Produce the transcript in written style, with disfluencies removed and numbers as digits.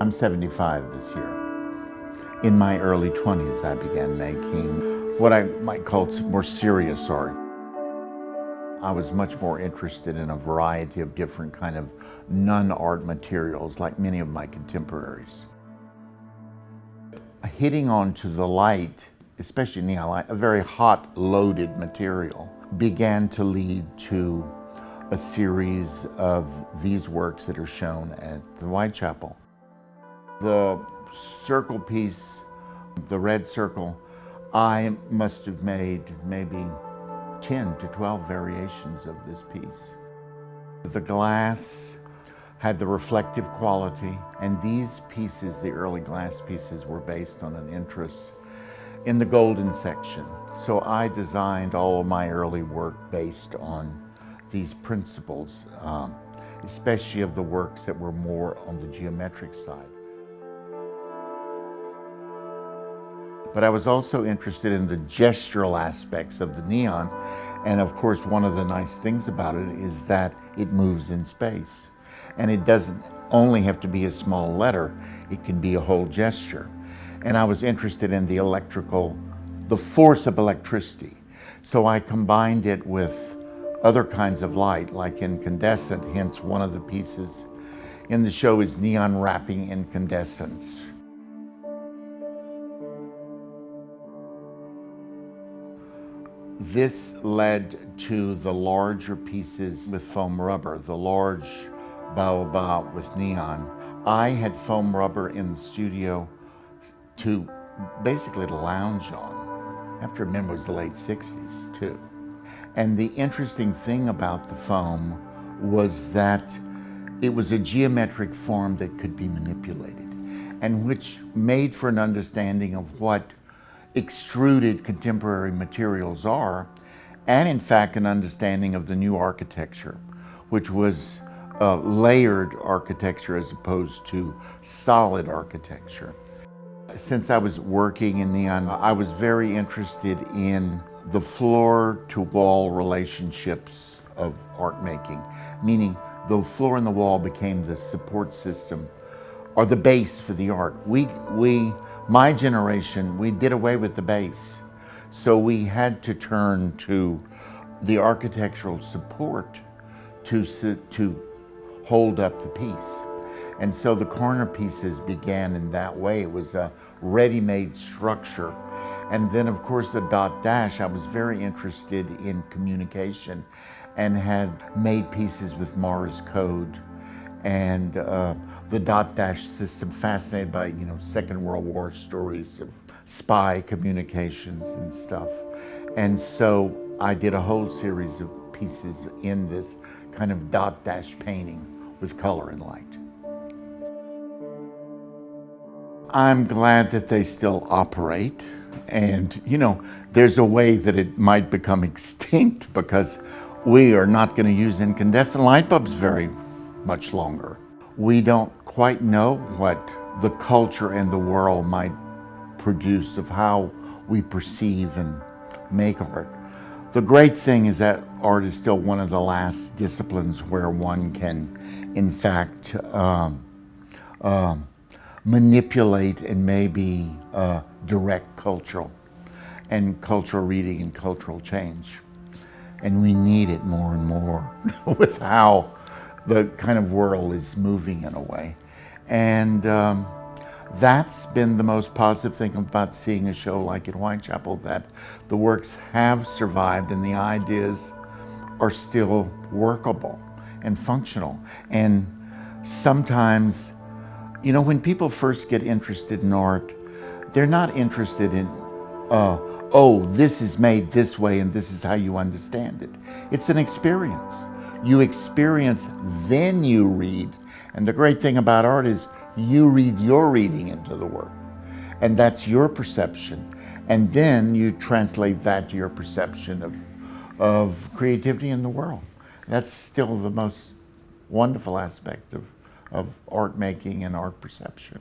I'm 75 this year. In my early 20s, I began making what I might call more serious art. I was much more interested in a variety of different kind of non-art materials, like many of my contemporaries. Hitting onto the light, especially neon light, a very hot, loaded material, began to lead to a series of these works that are shown at the Whitechapel. The circle piece, the red circle, I must have made maybe 10 to 12 variations of this piece. The glass had the reflective quality, and these pieces, the early glass pieces, were based on an interest in the golden section. So I designed all of my early work based on these principles, especially of the works that were more on the geometric side. But I was also interested in the gestural aspects of the neon. And of course, one of the nice things about it is that it moves in space. And it doesn't only have to be a small letter, it can be a whole gesture. And I was interested in the force of electricity. So I combined it with other kinds of light, like incandescent, hence one of the pieces in the show is neon wrapping incandescence. This led to the larger pieces with foam rubber, the large baobab with neon. I had foam rubber in the studio to basically lounge on. I have to remember it was the late 60s too. And the interesting thing about the foam was that it was a geometric form that could be manipulated, and which made for an understanding of what extruded contemporary materials are, and in fact an understanding of the new architecture, which was layered architecture as opposed to solid architecture. Since I was working in neon, I was very interested in the floor to wall relationships of art making, meaning the floor and the wall became the support system or the base for the art. My generation, we did away with the base. So we had to turn to the architectural support to hold up the piece. And so the corner pieces began in that way. It was a ready-made structure. And then of course the dot dash, I was very interested in communication and had made pieces with Morse code and the dot dash system, fascinated by, Second World War stories of spy communications and stuff. And so I did a whole series of pieces in this kind of dot dash painting with color and light. I'm glad that they still operate. And, there's a way that it might become extinct because we are not going to use incandescent light bulbs very much longer. We don't quite know what the culture and the world might produce of how we perceive and make art. The great thing is that art is still one of the last disciplines where one can, in fact, manipulate and maybe direct cultural reading and cultural change. And we need it more and more with how the kind of world is moving in a way. And that's been the most positive thing about seeing a show like at Whitechapel, that the works have survived and the ideas are still workable and functional. And sometimes, when people first get interested in art, they're not interested in, this is made this way and this is how you understand it. It's an experience. You experience, then you read. And the great thing about art is you read your reading into the work. And that's your perception. And then you translate that to your perception of creativity in the world. That's still the most wonderful aspect of art making and art perception.